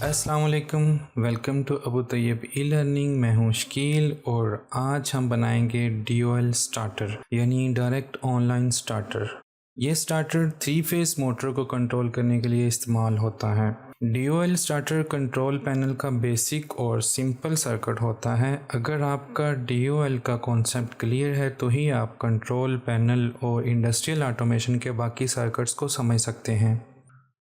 अस्सलाम वालेकुम, welcome to Abu Tayyab e learning. मैं हूँ शकील और आज हम बनाएंगे DOL स्टार्टर यानी डायरेक्ट ऑनलाइन स्टार्टर। ये स्टार्टर 3 फेस मोटर को कंट्रोल करने के लिए इस्तेमाल होता है। DOL स्टार्टर कंट्रोल पैनल का बेसिक और सिंपल सर्किट होता है। अगर आपका DOL का कॉन्सेप्ट क्लियर है तो ही आप कंट्रोल पैनल और इंडस्ट्रियल ऑटोमेशन के बाकी सर्किट्स को समझ सकते हैं।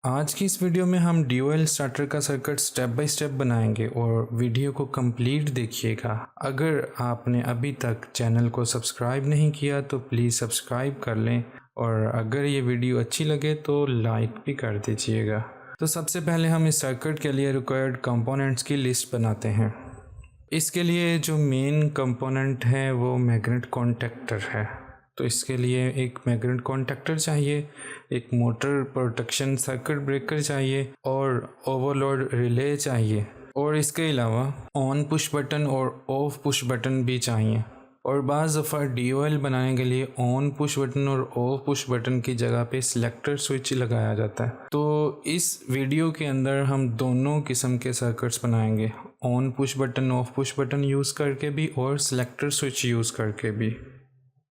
आज की इस वीडियो में हम DOL स्टार्टर का सर्किट स्टेप बाय स्टेप बनाएंगे और वीडियो को कंप्लीट देखिएगा। अगर आपने अभी तक चैनल को सब्सक्राइब नहीं किया तो प्लीज़ सब्सक्राइब कर लें और अगर ये वीडियो अच्छी लगे तो लाइक भी कर दीजिएगा। तो सबसे पहले हम इस सर्किट के लिए रिक्वायर्ड कंपोनेंट्स की लिस्ट बनाते हैं। इसके लिए जो मेन कंपोनेंट है वो मैग्नेट कॉन्टैक्टर है। तो इसके लिए एक मैग्नेट कॉन्टैक्टर चाहिए, एक मोटर प्रोटेक्शन सर्किट ब्रेकर चाहिए और ओवरलोड रिले चाहिए। और इसके अलावा ऑन पुश बटन और ऑफ पुश बटन भी चाहिए। और बाज़ दफ़ा DOL बनाने के लिए ऑन पुश बटन और ऑफ पुश बटन की जगह पे सिलेक्टर स्विच लगाया जाता है। तो इस वीडियो के अंदर हम दोनों किस्म के सर्किट्स बनाएंगे, on push button of push button use करके भी और सिलेक्टर स्विच यूज़ करके भी।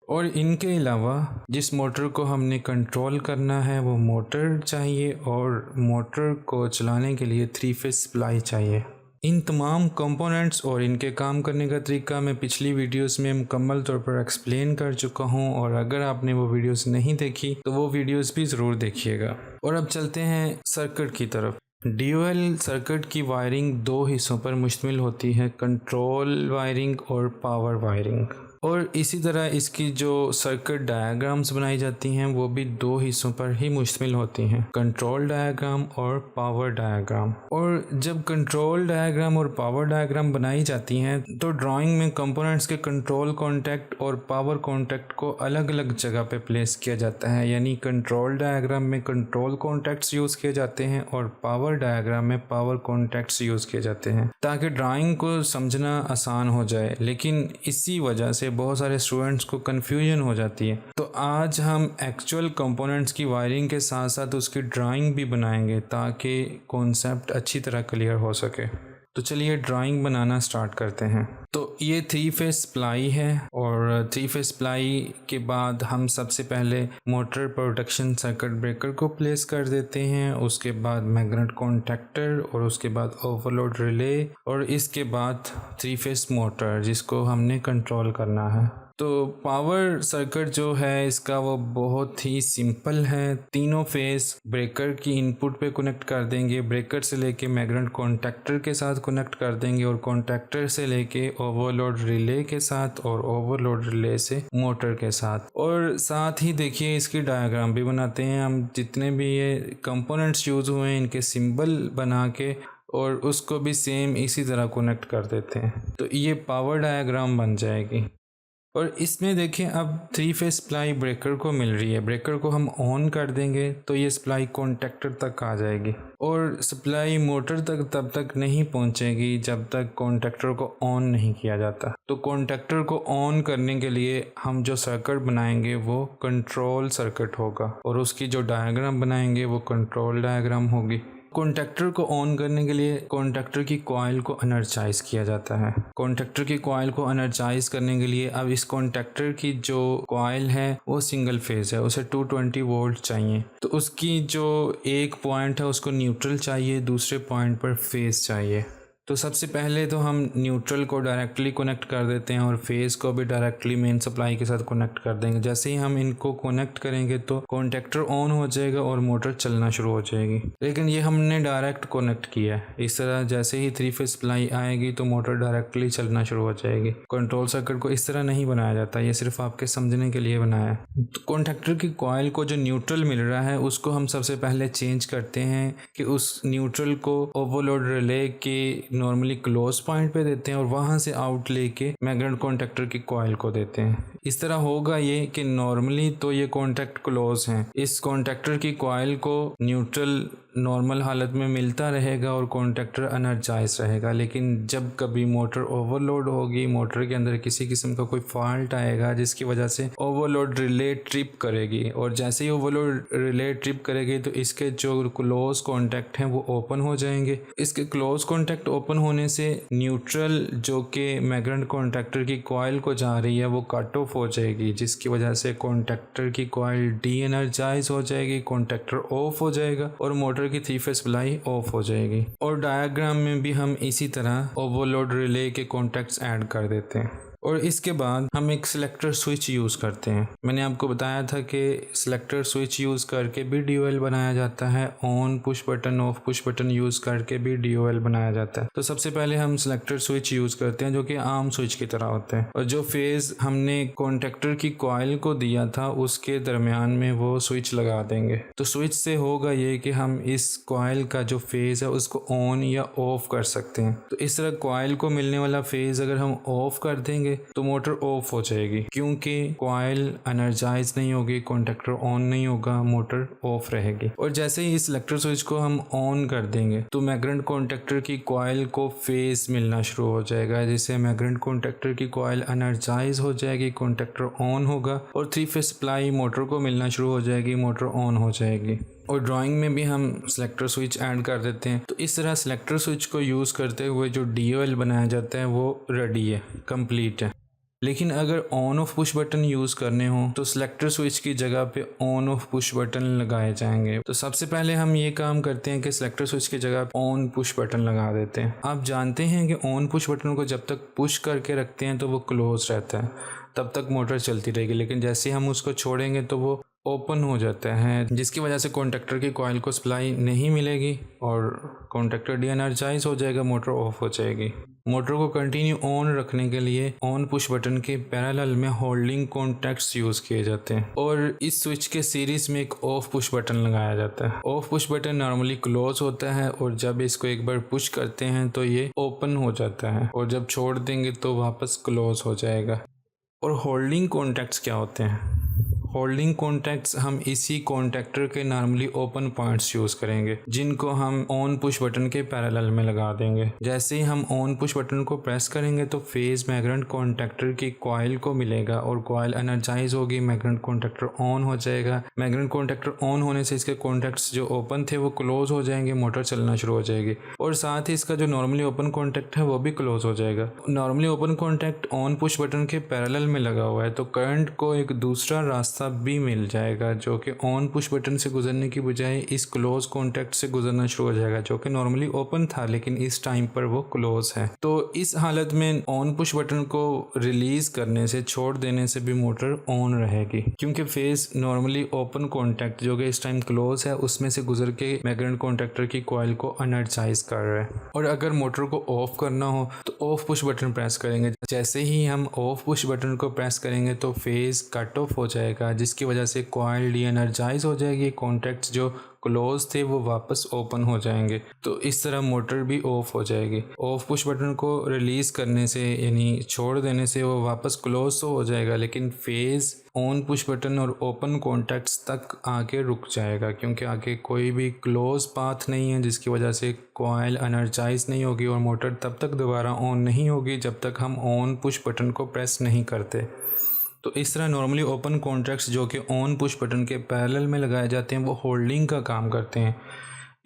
और इनके अलावा जिस मोटर को हमने कंट्रोल करना है वो मोटर चाहिए और मोटर को चलाने के लिए 3 फेस सप्लाई चाहिए। इन तमाम कंपोनेंट्स और इनके काम करने का तरीका मैं पिछली वीडियोस में मुकम्मल तौर पर एक्सप्लेन कर चुका हूं और अगर आपने वो वीडियोस नहीं देखी तो वो वीडियोस भी ज़रूर देखिएगा। और अब चलते हैं सर्किट की तरफ। DOL सर्किट की वायरिंग 2 हिस्सों पर मुश्तमिल होती है, कंट्रोल वायरिंग और पावर वायरिंग। और इसी तरह इसकी जो सर्किट डायग्राम्स बनाई जाती हैं वो भी 2 हिस्सों पर ही मुश्तमिल होती हैं, कंट्रोल डायग्राम और पावर डायग्राम। और जब कंट्रोल डायग्राम और पावर डायग्राम बनाई जाती हैं तो ड्राइंग में कंपोनेंट्स के कंट्रोल कॉन्टैक्ट और पावर कॉन्टैक्ट को अलग अलग जगह पे प्लेस किया जाता है। यानी कंट्रोल डायग्राम में कंट्रोल कॉन्टैक्ट्स यूज़ किए जाते हैं और पावर डायग्राम में पावर कॉन्टैक्ट्स यूज़ किए जाते हैं ताकि ड्राइंग को समझना आसान हो जाए। लेकिन इसी वजह से बहुत सारे स्टूडेंट्स को कन्फ्यूजन हो जाती है। तो आज हम एक्चुअल कंपोनेंट्स की वायरिंग के साथ साथ उसकी ड्राइंग भी बनाएंगे ताकि कॉन्सेप्ट अच्छी तरह क्लियर हो सके। तो चलिए ड्राइंग बनाना स्टार्ट करते हैं। तो ये 3 फेस सप्लाई है और 3 फेस सप्लाई के बाद हम सबसे पहले मोटर प्रोटेक्शन सर्किट ब्रेकर को प्लेस कर देते हैं, उसके बाद मैग्नेट कॉन्टैक्टर और उसके बाद ओवरलोड रिले और इसके बाद 3 फेस मोटर जिसको हमने कंट्रोल करना है। तो पावर सर्किट जो है इसका वो बहुत ही सिंपल है। 3 फेस ब्रेकर की इनपुट पे कनेक्ट कर देंगे, ब्रेकर से लेके मैग्नेट कॉन्टैक्टर के साथ कनेक्ट कर देंगे और कॉन्टैक्टर से लेके ओवरलोड रिले के साथ और ओवरलोड रिले से मोटर के साथ। और साथ ही देखिए इसकी डायग्राम भी बनाते हैं हम, जितने भी ये कंपोनेंट्स यूज़ हुए हैं इनके सिंबल बना के और उसको भी सेम इसी तरह कनेक्ट कर देते हैं। तो ये पावर डायग्राम बन जाएगी। और इसमें देखें अब 3 फेस सप्लाई ब्रेकर को मिल रही है, ब्रेकर को हम ऑन कर देंगे तो ये सप्लाई कॉन्टैक्टर तक आ जाएगी और सप्लाई मोटर तक तब तक नहीं पहुंचेगी जब तक कॉन्टैक्टर को ऑन नहीं किया जाता। तो कॉन्टैक्टर को ऑन करने के लिए हम जो सर्किट बनाएंगे वो कंट्रोल सर्किट होगा और उसकी जो डायग्राम बनाएंगे वो कंट्रोल डायग्राम होगी। कॉन्टैक्टर को ऑन करने के लिए कॉन्टैक्टर की कॉइल को एनर्जाइज किया जाता है। कॉन्टैक्टर की कॉइल को एनर्जाइज करने के लिए अब इस कॉन्टैक्टर की जो कॉइल है वो सिंगल फेज है, उसे 220 वोल्ट चाहिए। तो उसकी जो एक पॉइंट है उसको न्यूट्रल चाहिए, दूसरे पॉइंट पर फेज चाहिए। तो सबसे पहले तो हम न्यूट्रल को डायरेक्टली कनेक्ट कर देते हैं और फेज़ को भी डायरेक्टली मेन सप्लाई के साथ कनेक्ट कर देंगे। जैसे ही हम इनको कनेक्ट करेंगे तो कॉन्टैक्टर ऑन हो जाएगा और मोटर चलना शुरू हो जाएगी। लेकिन ये हमने डायरेक्ट कनेक्ट किया है। इस तरह जैसे ही 3 फेस सप्लाई आएगी तो मोटर डायरेक्टली चलना शुरू हो जाएगी। कंट्रोल सर्किट को इस तरह नहीं बनाया जाता, ये सिर्फ आपके समझने के लिए बनाया है। तो कॉन्टैक्टर की कॉइल को जो न्यूट्रल मिल रहा है उसको हम सबसे पहले चेंज करते हैं कि उस न्यूट्रल को ओवरलोड रिले के नॉर्मली क्लोज पॉइंट पे देते हैं और वहां से आउट लेके मैग्नेट कॉन्टैक्टर की कॉइल को देते हैं। इस तरह होगा ये कि नॉर्मली तो ये कॉन्टैक्ट क्लोज हैं, इस कॉन्टैक्टर की कॉइल को न्यूट्रल नॉर्मल हालत में मिलता रहेगा और कॉन्टैक्टर एनर्जाइज रहेगा। लेकिन जब कभी मोटर ओवरलोड होगी, मोटर के अंदर किसी किस्म का कोई फॉल्ट आएगा जिसकी वजह से ओवरलोड रिले ट्रिप करेगी, और जैसे ही ओवरलोड रिले ट्रिप करेगी तो इसके जो क्लोज कॉन्टैक्ट हैं वो ओपन हो जाएंगे। इसके क्लोज कॉन्टैक्ट ओपन होने से न्यूट्रल जो कि मैग्नेट कॉन्टैक्टर की कॉइल को जा रही है वो कट ऑफ हो जाएगी, जिसकी वजह से कॉन्टैक्टर की कॉइल डी एनर्जाइज हो जाएगी, कॉन्टैक्टर ऑफ हो जाएगा और मोटर की 3-फेज सप्लाई ऑफ हो जाएगी। और डायग्राम में भी हम इसी तरह ओवरलोड रिले के कॉन्टैक्ट्स ऐड कर देते हैं। और इसके बाद हम एक सिलेक्टर स्विच यूज़ करते हैं। मैंने आपको बताया था कि सिलेक्टर स्विच यूज़ करके भी DOL बनाया जाता है, on push button of push button use करके भी DOL बनाया जाता है। तो सबसे पहले हम सिलेक्टर स्विच यूज़ करते हैं जो कि आम स्विच की तरह होते हैं, और जो फेज़ हमने कॉन्टैक्टर की कॉइल को दिया था उसके दरमियान में वो स्विच लगा देंगे। तो स्विच से होगा ये कि हम इस कॉइल का जो फेज़ है उसको ऑन या ऑफ कर सकते हैं। तो इस तरह कॉइल को मिलने वाला फेज़ अगर हम ऑफ कर देंगे तो मोटर ऑफ हो जाएगी, क्योंकि कॉइल एनर्जाइज नहीं होगी, कॉन्टैक्टर ऑन नहीं होगा, मोटर ऑफ रहेगी। और जैसे ही इस सिलेक्टर स्विच को हम ऑन कर देंगे तो मैग्नेट कॉन्टैक्टर की कॉइल को फेज मिलना शुरू हो जाएगा, जिससे मैग्नेट कॉन्टैक्टर की कॉइल एनर्जाइज हो जाएगी, कॉन्टैक्टर ऑन होगा और 3-फेज सप्लाई मोटर को मिलना शुरू हो जाएगी, मोटर ऑन हो जाएगी। और ड्राइंग में भी हम सिलेक्टर स्विच ऐड कर देते हैं। तो इस तरह सिलेक्टर स्विच को यूज़ करते हुए जो DOL बनाया जाता है वो रेडी है, कंप्लीट है। लेकिन अगर on off push button use करने हो तो सिलेक्टर स्विच की जगह पे ऑन ऑफ पुश बटन लगाए जाएंगे। तो सबसे पहले हम ये काम करते हैं कि सिलेक्टर स्विच की जगह ऑन पुश बटन लगा देते हैं। आप जानते हैं कि ऑन पुश बटन को जब तक पुश करके रखते हैं तो वो क्लोज रहता है, तब तक मोटर चलती रहेगी। लेकिन जैसे हम उसको छोड़ेंगे तो वो ओपन हो जाता है, जिसकी वजह से कॉन्टैक्टर की कॉइल को सप्लाई नहीं मिलेगी और कॉन्टैक्टर डी एनर्जाइज हो जाएगा, मोटर ऑफ हो जाएगी। मोटर को कंटिन्यू ऑन रखने के लिए ऑन पुश बटन के पैरेलल में होल्डिंग कॉन्टैक्ट्स यूज़ किए जाते हैं, और इस स्विच के सीरीज में एक ऑफ पुश बटन लगाया जाता है। Of push button normally close होता है और जब इसको एक बार पुश करते हैं तो ये ओपन हो जाता है, और जब छोड़ देंगे तो वापस क्लोज हो जाएगा। और होल्डिंग कॉन्टैक्ट्स क्या होते हैं? होल्डिंग कॉन्टैक्ट्स हम इसी कॉन्टैक्टर के नॉर्मली ओपन पॉइंट्स यूज़ करेंगे, जिनको हम ऑन पुश बटन के पैरेलल में लगा देंगे। जैसे ही हम ऑन पुश बटन को प्रेस करेंगे तो फेज मैग्नेट कॉन्टैक्टर की कॉइल को मिलेगा और कॉइल एनर्जाइज होगी, मैग्नेट कॉन्टैक्टर ऑन हो जाएगा। मैग्नेट कॉन्टैक्टर ऑन होने से इसके कॉन्टैक्ट्स जो ओपन थे वो क्लोज हो जाएंगे, मोटर चलना शुरू हो जाएगी, और साथ ही इसका जो नॉर्मली ओपन कॉन्टैक्ट है वो भी क्लोज हो जाएगा। Normally open contact on push button के पैरेलल में लगा हुआ है तो करंट को एक दूसरा रास्ता भी मिल जाएगा जो कि ऑन पुश बटन से गुजरने की बजाय इस क्लोज कॉन्टैक्ट से गुजरना शुरू हो जाएगा, जो कि नॉर्मली ओपन था लेकिन इस टाइम पर वो क्लोज है। तो इस हालत में ऑन पुश बटन को रिलीज करने से, छोड़ देने से भी मोटर ऑन रहेगी, क्योंकि फेज नॉर्मली ओपन कॉन्टैक्ट जो कि इस टाइम क्लोज है उसमें से गुजर के मैग्नेट कॉन्टैक्टर की कॉइल को एनर्जाइज कर रहा है। और अगर मोटर को ऑफ करना हो तो ऑफ पुश बटन प्रेस करेंगे। जैसे ही हम ऑफ पुश बटन को प्रेस करेंगे तो फेज कट ऑफ हो जाएगा, जिसकी वजह से कॉइल डी एनर्जाइज हो जाएगी, कॉन्टैक्ट्स जो क्लोज थे वो वापस ओपन हो जाएंगे। तो इस तरह मोटर भी ऑफ हो जाएगी। ऑफ पुश बटन को रिलीज करने से यानी छोड़ देने से वो वापस क्लोज तो हो जाएगा, लेकिन फेज ऑन पुश बटन और ओपन कॉन्टैक्ट्स तक आके रुक जाएगा, क्योंकि आगे कोई भी क्लोज पाथ नहीं है, जिसकी वजह से कॉइल एनर्जाइज नहीं होगी और मोटर तब तक दोबारा ऑन नहीं होगी जब तक हम ऑन पुश बटन को प्रेस नहीं करते। तो इस तरह नॉर्मली ओपन कॉन्टैक्ट्स जो कि ऑन पुश बटन के पैरेलल में लगाए जाते हैं वो होल्डिंग का काम करते हैं।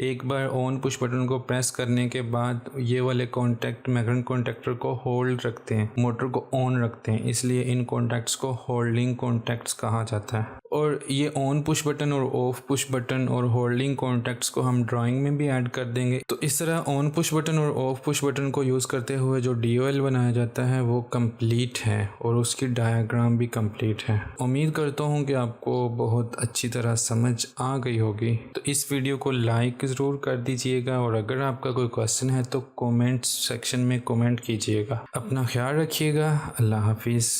एक बार ऑन पुश बटन को प्रेस करने के बाद ये वाले कॉन्टैक्ट मैग्नेट कॉन्टैक्टर को होल्ड रखते हैं, मोटर को ऑन रखते हैं, इसलिए इन कॉन्टैक्ट्स को होल्डिंग कॉन्टैक्ट्स कहा जाता है। और ये ऑन पुश बटन और ऑफ पुश बटन और होल्डिंग कॉन्टैक्ट्स को हम ड्राइंग में भी ऐड कर देंगे। तो इस तरह ऑन पुश बटन और ऑफ पुश बटन को यूज़ करते हुए जो DOL बनाया जाता है वो कंप्लीट है और उसकी डायग्राम भी कंप्लीट है। उम्मीद करता हूँ कि आपको बहुत अच्छी तरह समझ आ गई होगी। तो इस वीडियो को लाइक ज़रूर कर दीजिएगा, और अगर आपका कोई क्वेश्चन है तो कमेंट सेक्शन में कमेंट कीजिएगा। अपना ख्याल रखिएगा। अल्लाह हाफिज़।